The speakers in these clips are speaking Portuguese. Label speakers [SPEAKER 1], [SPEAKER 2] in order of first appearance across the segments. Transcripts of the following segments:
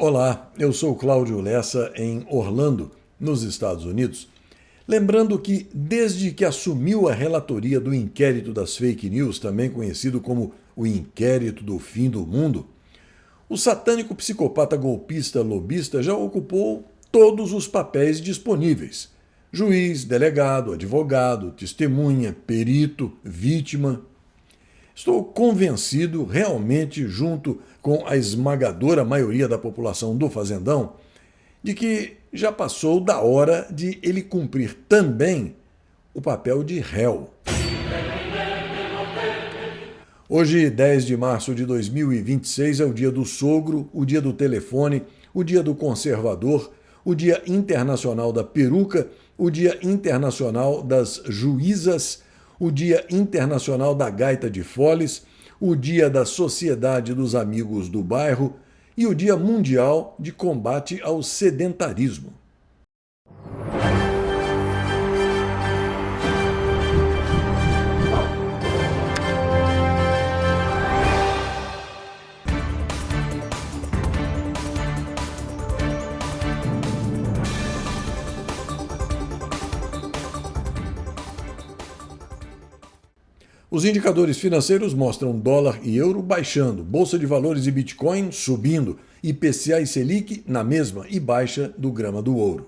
[SPEAKER 1] Olá, eu sou Cláudio Lessa em Orlando, nos Estados Unidos. Lembrando que, desde que assumiu a relatoria do inquérito das fake news, também conhecido como o inquérito do fim do mundo, o satânico psicopata golpista lobista já ocupou todos os papéis disponíveis: juiz, delegado, advogado, testemunha, perito, vítima. Estou convencido, realmente, junto com a esmagadora maioria da população do Fazendão, de que já passou da hora de ele cumprir também o papel de réu. Hoje, 10 de março de 2026, é o dia do sogro, o dia do telefone, o dia do conservador, o dia internacional da peruca, o dia internacional das juízas, o dia internacional da gaita de foles, o dia da Sociedade dos Amigos do Bairro e o dia mundial de combate ao sedentarismo. Os indicadores financeiros mostram dólar e euro baixando, bolsa de valores e Bitcoin subindo, IPCA e Selic na mesma e baixa do grama do ouro.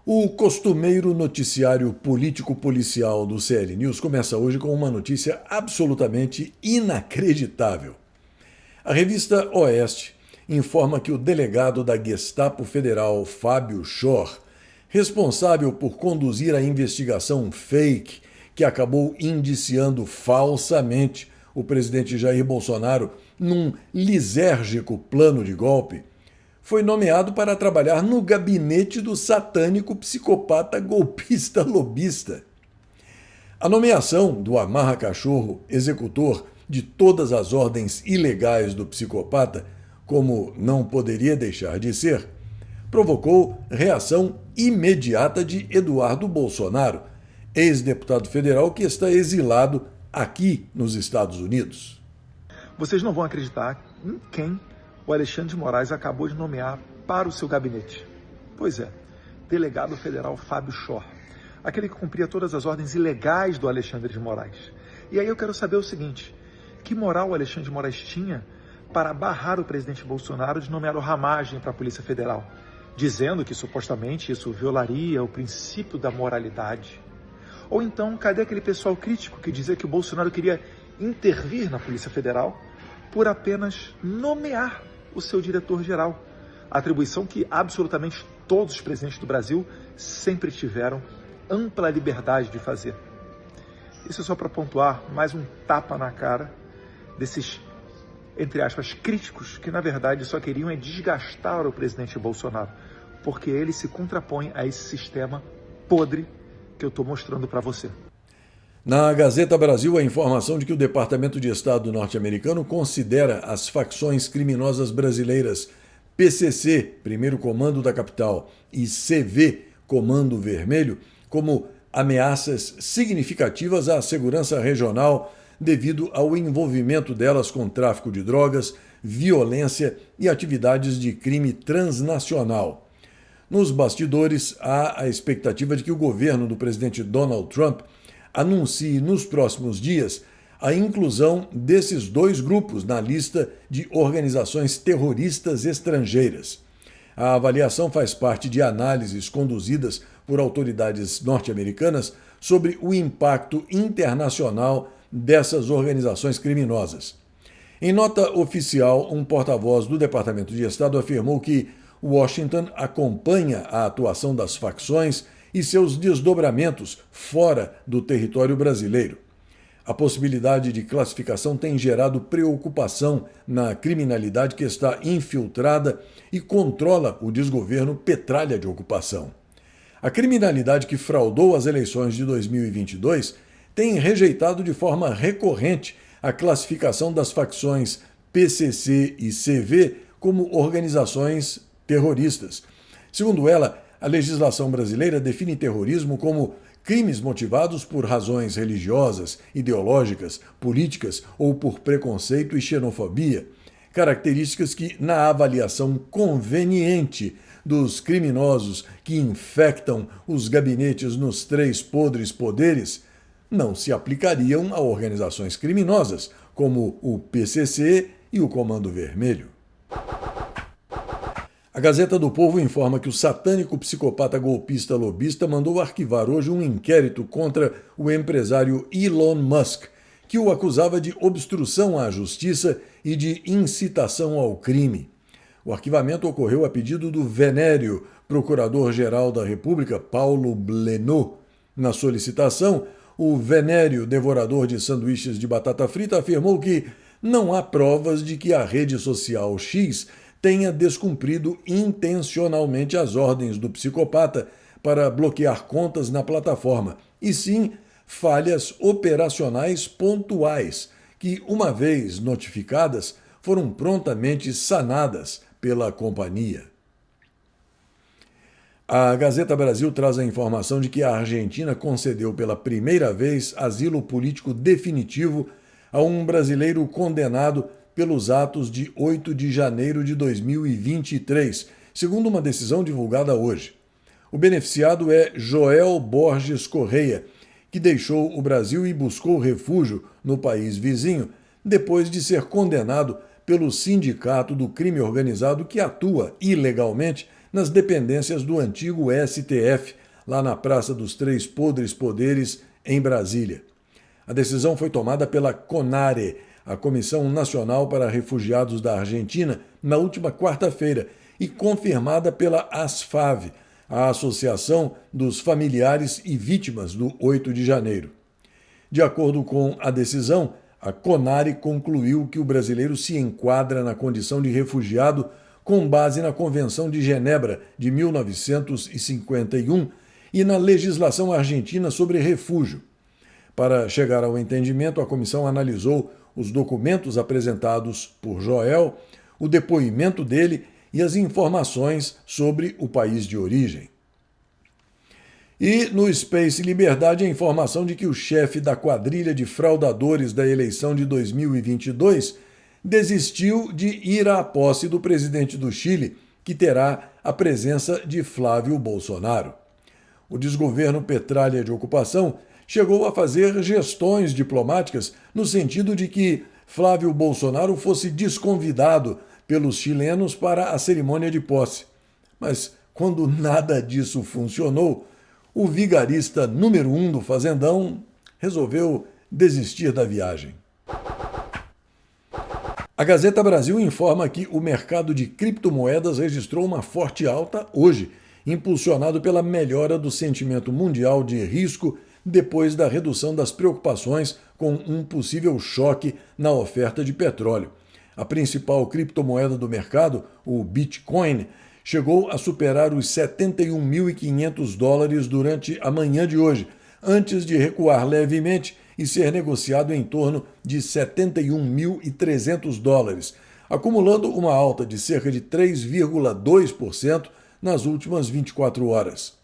[SPEAKER 1] O costumeiro noticiário político-policial do CL News começa hoje com uma notícia absolutamente inacreditável. A revista Oeste informa que o delegado da Gestapo Federal, Fábio Schor, responsável por conduzir a investigação fake que acabou indiciando falsamente o presidente Jair Bolsonaro num lisérgico plano de golpe, foi nomeado para trabalhar no gabinete do satânico psicopata golpista lobista. A nomeação do amarra-cachorro, executor de todas as ordens ilegais do psicopata, como não poderia deixar de ser, provocou reação imediata de Eduardo Bolsonaro, ex-deputado federal que está exilado aqui nos Estados Unidos.
[SPEAKER 2] Vocês não vão acreditar em quem o Alexandre de Moraes acabou de nomear para o seu gabinete. Pois é, delegado federal Fábio Schor, aquele que cumpria todas as ordens ilegais do Alexandre de Moraes. E aí eu quero saber o seguinte: que moral o Alexandre de Moraes tinha para barrar o presidente Bolsonaro de nomear o Ramagem para a Polícia Federal, dizendo que supostamente isso violaria o princípio da moralidade? Ou então, cadê aquele pessoal crítico que dizia que o Bolsonaro queria intervir na Polícia Federal por apenas nomear o seu diretor-geral? Atribuição que absolutamente todos os presidentes do Brasil sempre tiveram ampla liberdade de fazer. Isso é só para pontuar mais um tapa na cara desses, entre aspas, críticos que na verdade só queriam é desgastar o presidente Bolsonaro, porque ele se contrapõe a esse sistema podre que eu estou mostrando para você.
[SPEAKER 1] Na Gazeta Brasil, a informação de que o Departamento de Estado norte-americano considera as facções criminosas brasileiras PCC, Primeiro Comando da Capital, e CV, Comando Vermelho, como ameaças significativas à segurança regional devido ao envolvimento delas com tráfico de drogas, violência e atividades de crime transnacional. Nos bastidores, há a expectativa de que o governo do presidente Donald Trump anuncie nos próximos dias a inclusão desses dois grupos na lista de organizações terroristas estrangeiras. A avaliação faz parte de análises conduzidas por autoridades norte-americanas sobre o impacto internacional dessas organizações criminosas. Em nota oficial, um porta-voz do Departamento de Estado afirmou que Washington acompanha a atuação das facções e seus desdobramentos fora do território brasileiro. A possibilidade de classificação tem gerado preocupação na criminalidade que está infiltrada e controla o desgoverno petralha de ocupação. A criminalidade que fraudou as eleições de 2022 tem rejeitado de forma recorrente a classificação das facções PCC e CV como organizações terroristas. Segundo ela, a legislação brasileira define terrorismo como crimes motivados por razões religiosas, ideológicas, políticas ou por preconceito e xenofobia, características que, na avaliação conveniente dos criminosos que infectam os gabinetes nos três podres poderes, não se aplicariam a organizações criminosas, como o PCC e o Comando Vermelho. A Gazeta do Povo informa que o satânico psicopata golpista lobista mandou arquivar hoje um inquérito contra o empresário Elon Musk, que o acusava de obstrução à justiça e de incitação ao crime. O arquivamento ocorreu a pedido do venério Procurador-Geral da República, Paulo Blenot. Na solicitação, o venério devorador de sanduíches de batata frita afirmou que não há provas de que a rede social X tenha descumprido intencionalmente as ordens do psicopata para bloquear contas na plataforma, e sim falhas operacionais pontuais, que, uma vez notificadas, foram prontamente sanadas pela companhia. A Gazeta Brasil traz a informação de que a Argentina concedeu pela primeira vez asilo político definitivo a um brasileiro condenado pelos atos de 8 de janeiro de 2023, segundo uma decisão divulgada hoje. O beneficiado é Joel Borges Correia, que deixou o Brasil e buscou refúgio no país vizinho depois de ser condenado pelo Sindicato do Crime Organizado que atua ilegalmente nas dependências do antigo STF, lá na Praça dos Três Podres Poderes, em Brasília. A decisão foi tomada pela CONARE, a Comissão Nacional para Refugiados da Argentina, na última quarta-feira, e confirmada pela ASFAV, a Associação dos Familiares e Vítimas do 8 de janeiro. De acordo com a decisão, a CONARE concluiu que o brasileiro se enquadra na condição de refugiado com base na Convenção de Genebra de 1951 e na legislação argentina sobre refúgio. Para chegar ao entendimento, a comissão analisou os documentos apresentados por Joel, o depoimento dele e as informações sobre o país de origem. E no Space Liberdade a informação de que o chefe da quadrilha de fraudadores da eleição de 2022 desistiu de ir à posse do presidente do Chile, que terá a presença de Flávio Bolsonaro. O desgoverno Petralha de ocupação chegou a fazer gestões diplomáticas no sentido de que Flávio Bolsonaro fosse desconvidado pelos chilenos para a cerimônia de posse. Mas, quando nada disso funcionou, o vigarista número 1 do Fazendão resolveu desistir da viagem. A Gazeta Brasil informa que o mercado de criptomoedas registrou uma forte alta hoje, impulsionado pela melhora do sentimento mundial de risco depois da redução das preocupações com um possível choque na oferta de petróleo. A principal criptomoeda do mercado, o Bitcoin, chegou a superar os $71.500 durante a manhã de hoje, antes de recuar levemente e ser negociado em torno de $71.300, acumulando uma alta de cerca de 3,2% nas últimas 24 horas.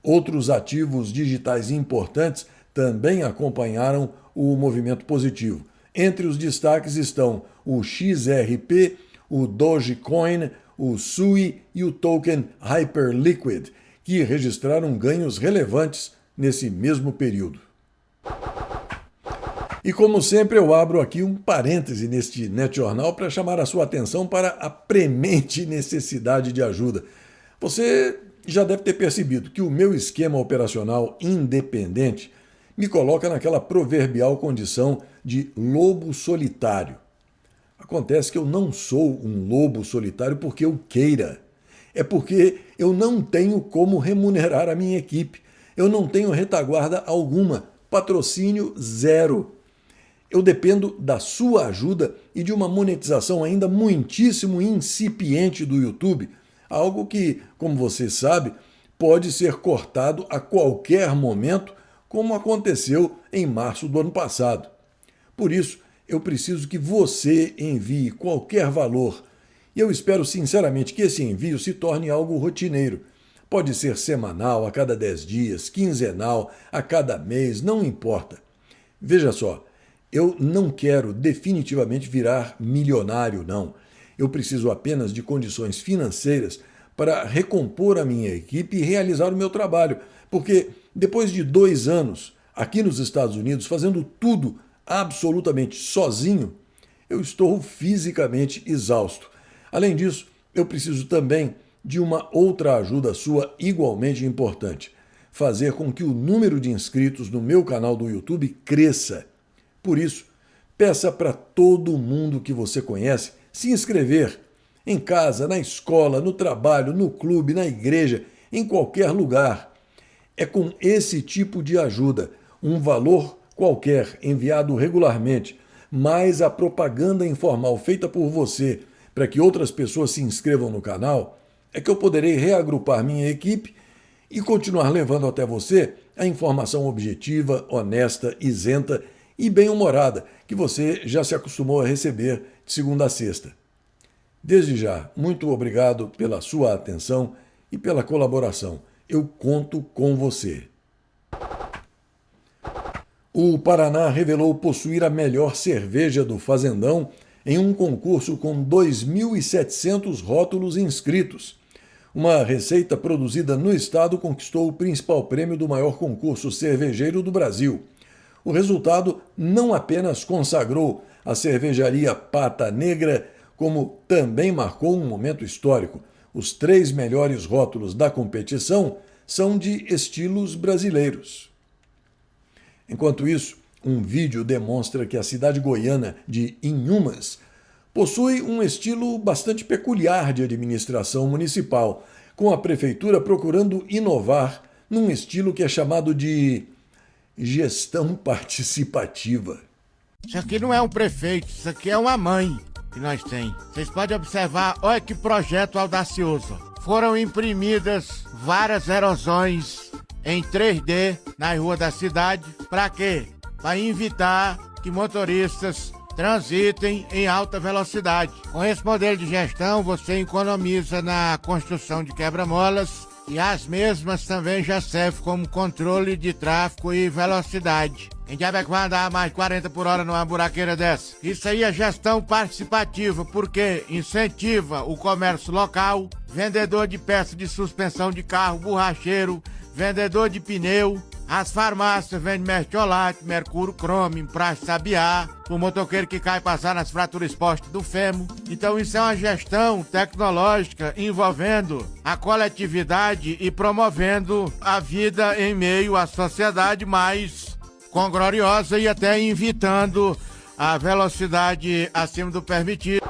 [SPEAKER 1] Outros ativos digitais importantes também acompanharam o movimento positivo. Entre os destaques estão o XRP, o Dogecoin, o SUI e o token Hyperliquid, que registraram ganhos relevantes nesse mesmo período. E como sempre, eu abro aqui um parêntese neste NetJornal para chamar a sua atenção para a premente necessidade de ajuda. Você já deve ter percebido que o meu esquema operacional independente me coloca naquela proverbial condição de lobo solitário. Acontece que eu não sou um lobo solitário porque eu queira. É porque eu não tenho como remunerar a minha equipe. Eu não tenho retaguarda alguma, patrocínio zero. Eu dependo da sua ajuda e de uma monetização ainda muitíssimo incipiente do YouTube, algo que, como você sabe, pode ser cortado a qualquer momento, como aconteceu em março do ano passado. Por isso, eu preciso que você envie qualquer valor. E eu espero sinceramente que esse envio se torne algo rotineiro. Pode ser semanal, a cada 10 dias, quinzenal, a cada mês, não importa. Veja só, eu não quero definitivamente virar milionário, não. Eu preciso apenas de condições financeiras para recompor a minha equipe e realizar o meu trabalho, porque depois de 2 anos aqui nos Estados Unidos, fazendo tudo absolutamente sozinho, eu estou fisicamente exausto. Além disso, eu preciso também de uma outra ajuda sua igualmente importante: fazer com que o número de inscritos no meu canal do YouTube cresça. Por isso, peça para todo mundo que você conhece se inscrever. Em casa, na escola, no trabalho, no clube, na igreja, em qualquer lugar. É com esse tipo de ajuda, um valor qualquer enviado regularmente, mais a propaganda informal feita por você para que outras pessoas se inscrevam no canal, é que eu poderei reagrupar minha equipe e continuar levando até você a informação objetiva, honesta, isenta e bem-humorada que você já se acostumou a receber de segunda a sexta. Desde já, muito obrigado pela sua atenção e pela colaboração. Eu conto com você. O Paraná revelou possuir a melhor cerveja do Fazendão em um concurso com 2.700 rótulos inscritos. Uma receita produzida no estado conquistou o principal prêmio do maior concurso cervejeiro do Brasil. O resultado não apenas consagrou a cervejaria Pata Negra, como também marcou um momento histórico. Os 3 melhores rótulos da competição são de estilos brasileiros. Enquanto isso, um vídeo demonstra que a cidade goiana de Inhumas possui um estilo bastante peculiar de administração municipal, com a prefeitura procurando inovar num estilo que é chamado de gestão participativa.
[SPEAKER 3] Isso aqui não é um prefeito, isso aqui é uma mãe que nós tem. Vocês podem observar, olha que projeto audacioso. Foram imprimidas várias erosões em 3D na rua da cidade. Para quê? Para evitar que motoristas transitem em alta velocidade. Com esse modelo de gestão, você economiza na construção de quebra-molas e as mesmas também já servem como controle de tráfego e velocidade. Quem diabo é que vai andar mais de 40 por hora numa buraqueira dessa? Isso aí é gestão participativa, porque incentiva o comércio local, vendedor de peças de suspensão de carro, borracheiro, vendedor de pneu. As farmácias vendem mertiolate, mercúrio cromo, praxe sabiá, o motoqueiro que cai passar nas fraturas expostas do fêmur. Então isso é uma gestão tecnológica envolvendo a coletividade e promovendo a vida em meio à sociedade mais congloriosa e até evitando a velocidade acima do permitido.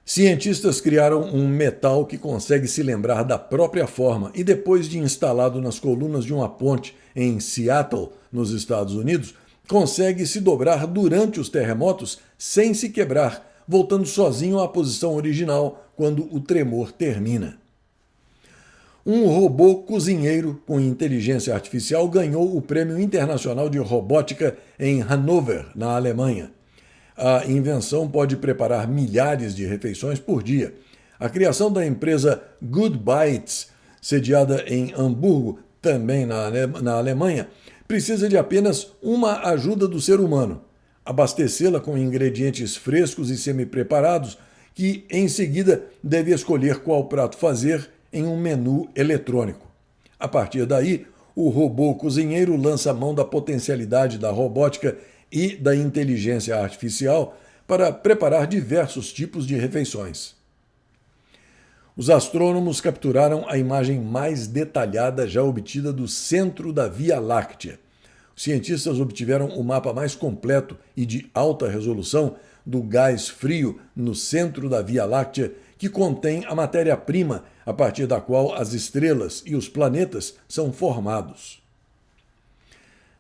[SPEAKER 1] Cientistas criaram um metal que consegue se lembrar da própria forma e, depois de instalado nas colunas de uma ponte em Seattle, nos Estados Unidos, consegue se dobrar durante os terremotos sem se quebrar, voltando sozinho à posição original quando o tremor termina. Um robô cozinheiro com inteligência artificial ganhou o Prêmio Internacional de Robótica em Hannover, na Alemanha. A invenção pode preparar milhares de refeições por dia. A criação da empresa Good Bites, sediada em Hamburgo, também na Alemanha, precisa de apenas uma ajuda do ser humano: abastecê-la com ingredientes frescos e semi-preparados, que em seguida deve escolher qual prato fazer em um menu eletrônico. A partir daí, o robô cozinheiro lança mão da potencialidade da robótica e da inteligência artificial para preparar diversos tipos de refeições. Os astrônomos capturaram a imagem mais detalhada já obtida do centro da Via Láctea. Os cientistas obtiveram o mapa mais completo e de alta resolução do gás frio no centro da Via Láctea, que contém a matéria-prima a partir da qual as estrelas e os planetas são formados.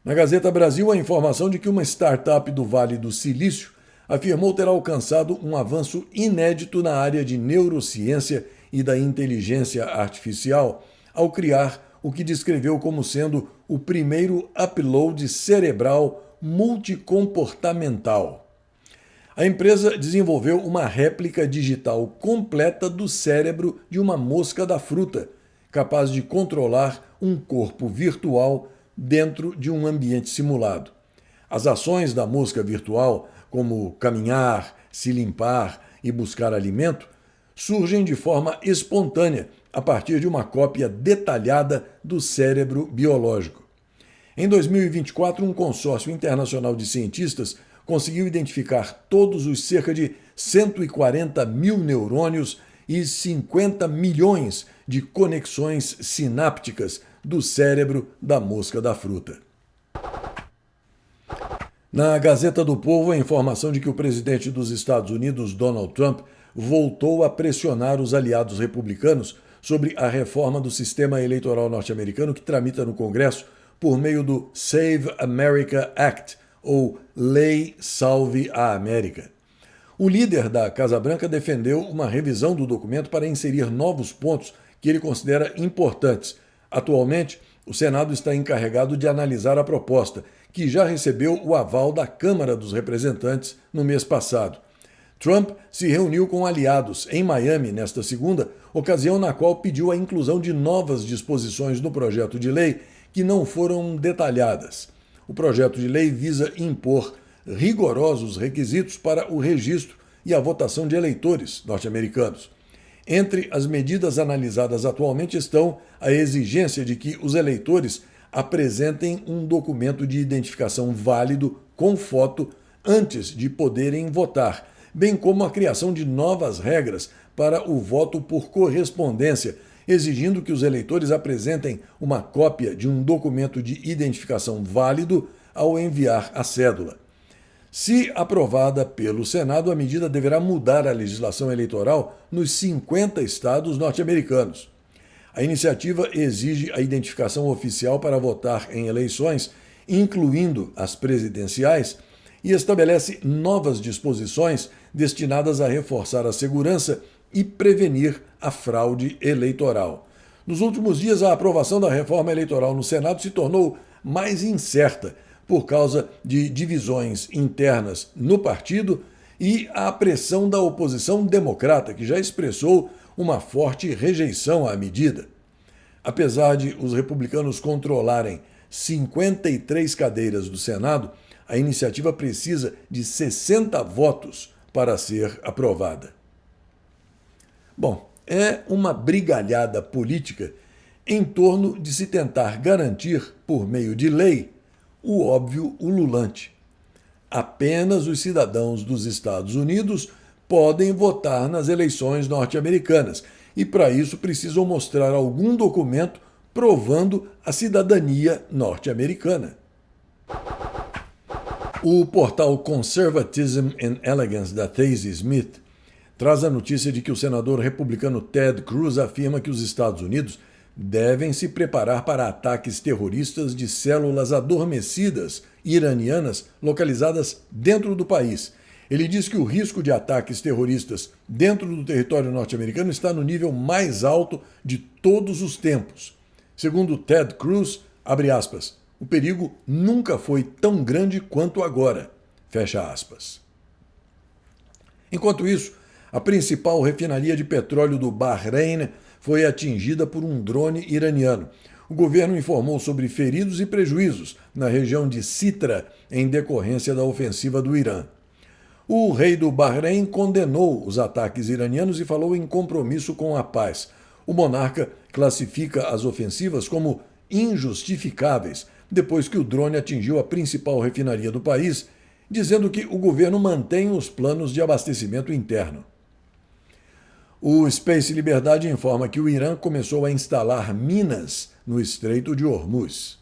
[SPEAKER 1] Na Gazeta Brasil, a informação de que uma startup do Vale do Silício afirmou ter alcançado um avanço inédito na área de neurociência e da inteligência artificial, ao criar o que descreveu como sendo o primeiro upload cerebral multicomportamental. A empresa desenvolveu uma réplica digital completa do cérebro de uma mosca da fruta, capaz de controlar um corpo virtual dentro de um ambiente simulado. As ações da mosca virtual, como caminhar, se limpar e buscar alimento, surgem de forma espontânea a partir de uma cópia detalhada do cérebro biológico. Em 2024, um consórcio internacional de cientistas conseguiu identificar todos os cerca de 140 mil neurônios e 50 milhões de conexões sinápticas do cérebro da mosca da fruta. Na Gazeta do Povo, a informação de que o presidente dos Estados Unidos, Donald Trump, voltou a pressionar os aliados republicanos sobre a reforma do sistema eleitoral norte-americano que tramita no Congresso por meio do Save America Act, ou Lei Salve a América. O líder da Casa Branca defendeu uma revisão do documento para inserir novos pontos que ele considera importantes. Atualmente, o Senado está encarregado de analisar a proposta, que já recebeu o aval da Câmara dos Representantes no mês passado. Trump se reuniu com aliados em Miami nesta segunda, ocasião na qual pediu a inclusão de novas disposições no projeto de lei que não foram detalhadas. O projeto de lei visa impor rigorosos requisitos para o registro e a votação de eleitores norte-americanos. Entre as medidas analisadas atualmente estão a exigência de que os eleitores apresentem um documento de identificação válido com foto antes de poderem votar, bem como a criação de novas regras para o voto por correspondência, exigindo que os eleitores apresentem uma cópia de um documento de identificação válido ao enviar a cédula. Se aprovada pelo Senado, a medida deverá mudar a legislação eleitoral nos 50 estados norte-americanos. A iniciativa exige a identificação oficial para votar em eleições, incluindo as presidenciais, e estabelece novas disposições destinadas a reforçar a segurança e prevenir a fraude eleitoral. Nos últimos dias, a aprovação da reforma eleitoral no Senado se tornou mais incerta por causa de divisões internas no partido e a pressão da oposição democrata, que já expressou uma forte rejeição à medida. Apesar de os republicanos controlarem 53 cadeiras do Senado, a iniciativa precisa de 60 votos para ser aprovada. Bom, é uma brigalhada política em torno de se tentar garantir, por meio de lei, o óbvio ululante. Apenas os cidadãos dos Estados Unidos podem votar nas eleições norte-americanas e, para isso, precisam mostrar algum documento provando a cidadania norte-americana. O portal Conservatism and Elegance, da Thazy Smith, traz a notícia de que o senador republicano Ted Cruz afirma que os Estados Unidos devem se preparar para ataques terroristas de células adormecidas iranianas localizadas dentro do país. Ele diz que o risco de ataques terroristas dentro do território norte-americano está no nível mais alto de todos os tempos. Segundo Ted Cruz, abre aspas, o perigo nunca foi tão grande quanto agora, fecha aspas. Enquanto isso, a principal refinaria de petróleo do Bahrein foi atingida por um drone iraniano. O governo informou sobre feridos e prejuízos na região de Sitra, em decorrência da ofensiva do Irã. O rei do Bahrein condenou os ataques iranianos e falou em compromisso com a paz. O monarca classifica as ofensivas como injustificáveis, depois que o drone atingiu a principal refinaria do país, dizendo que o governo mantém os planos de abastecimento interno. O Space Liberdade informa que o Irã começou a instalar minas no Estreito de Hormuz.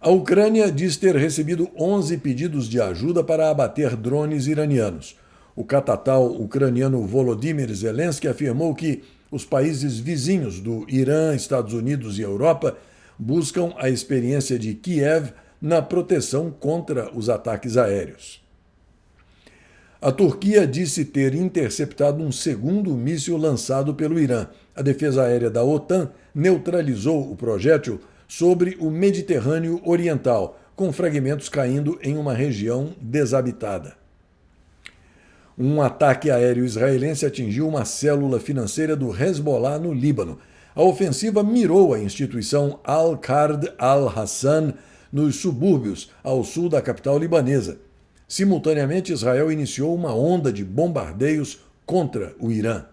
[SPEAKER 1] A Ucrânia diz ter recebido 11 pedidos de ajuda para abater drones iranianos. O catatal ucraniano Volodymyr Zelensky afirmou que os países vizinhos do Irã, Estados Unidos e Europa buscam a experiência de Kiev na proteção contra os ataques aéreos. A Turquia disse ter interceptado um segundo míssil lançado pelo Irã. A defesa aérea da OTAN neutralizou o projétil sobre o Mediterrâneo Oriental, com fragmentos caindo em uma região desabitada. Um ataque aéreo israelense atingiu uma célula financeira do Hezbollah no Líbano. A ofensiva mirou a instituição Al-Qard al-Hassan nos subúrbios, ao sul da capital libanesa. Simultaneamente, Israel iniciou uma onda de bombardeios contra o Irã.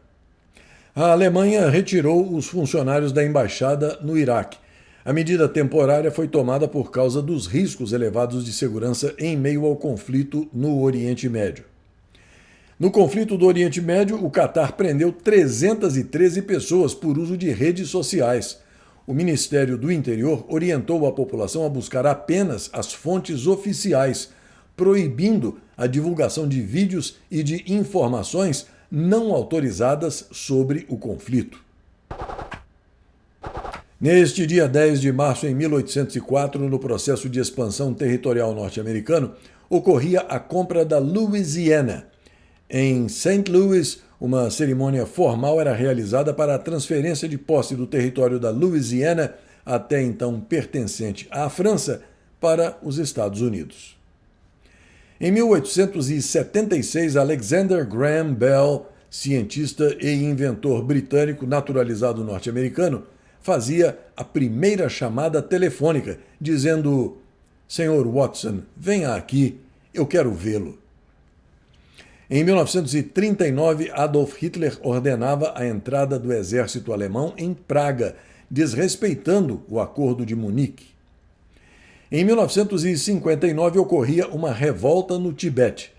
[SPEAKER 1] A Alemanha retirou os funcionários da embaixada no Iraque. A medida temporária foi tomada por causa dos riscos elevados de segurança em meio ao conflito no Oriente Médio. No conflito do Oriente Médio, o Catar prendeu 313 pessoas por uso de redes sociais. O Ministério do Interior orientou a população a buscar apenas as fontes oficiais, proibindo a divulgação de vídeos e de informações não autorizadas sobre o conflito. Neste dia 10 de março de 1804, no processo de expansão territorial norte-americano, ocorria a compra da Louisiana. Em St. Louis, uma cerimônia formal era realizada para a transferência de posse do território da Louisiana, até então pertencente à França, para os Estados Unidos. Em 1876, Alexander Graham Bell, cientista e inventor britânico naturalizado norte-americano, fazia a primeira chamada telefônica, dizendo: "Senhor Watson, venha aqui, eu quero vê-lo." Em 1939, Adolf Hitler ordenava a entrada do exército alemão em Praga, desrespeitando o Acordo de Munique. Em 1959, ocorria uma revolta no Tibete.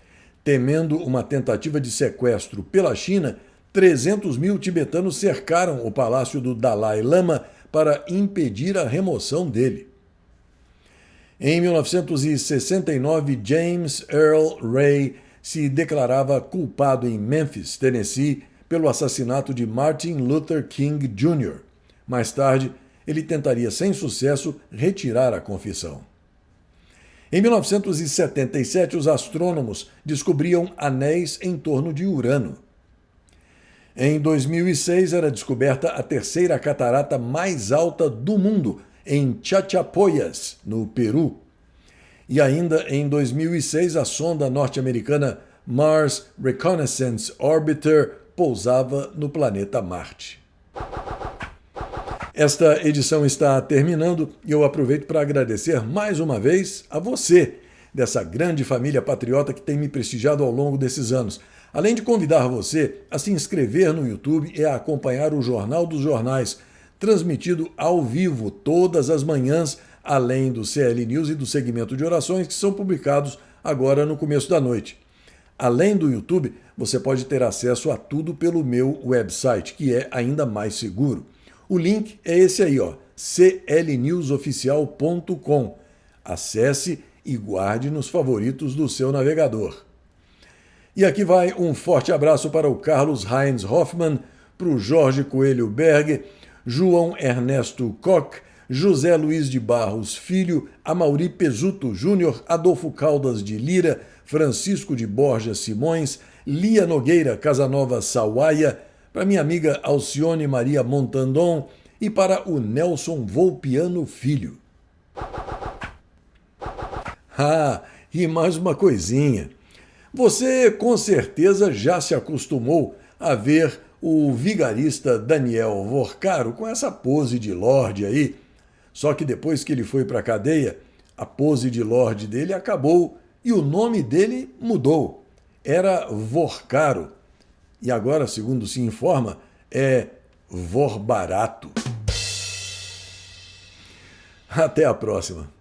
[SPEAKER 1] Temendo uma tentativa de sequestro pela China, 300 mil tibetanos cercaram o palácio do Dalai Lama para impedir a remoção dele. Em 1969, James Earl Ray se declarava culpado em Memphis, Tennessee, pelo assassinato de Martin Luther King Jr. Mais tarde, ele tentaria sem sucesso retirar a confissão. Em 1977, os astrônomos descobriam anéis em torno de Urano. Em 2006, era descoberta a terceira catarata mais alta do mundo, em Chachapoyas, no Peru. E ainda em 2006, a sonda norte-americana Mars Reconnaissance Orbiter pousava no planeta Marte. Esta edição está terminando e eu aproveito para agradecer mais uma vez a você, dessa grande família patriota que tem me prestigiado ao longo desses anos. Além de convidar você a se inscrever no YouTube e a acompanhar o Jornal dos Jornais, transmitido ao vivo todas as manhãs, além do CL News e do segmento de orações que são publicados agora no começo da noite. Além do YouTube, você pode ter acesso a tudo pelo meu website, que é ainda mais seguro. O link é esse aí, clnewsoficial.com. Acesse e guarde nos favoritos do seu navegador. E aqui vai um forte abraço para o Carlos Heinz Hoffmann, para o Jorge Coelho Berg, João Ernesto Koch, José Luiz de Barros Filho, Amaury Pesuto Júnior, Adolfo Caldas de Lira, Francisco de Borja Simões, Lia Nogueira Casanova Sawaia, para minha amiga Alcione Maria Montandon e para o Nelson Volpiano Filho. E mais uma coisinha. Você com certeza já se acostumou a ver o vigarista Daniel Vorcaro com essa pose de lorde aí. Só que depois que ele foi para a cadeia, a pose de lorde dele acabou e o nome dele mudou. Era Vorcaro. E agora, segundo se informa, é Vorbarato. Até a próxima.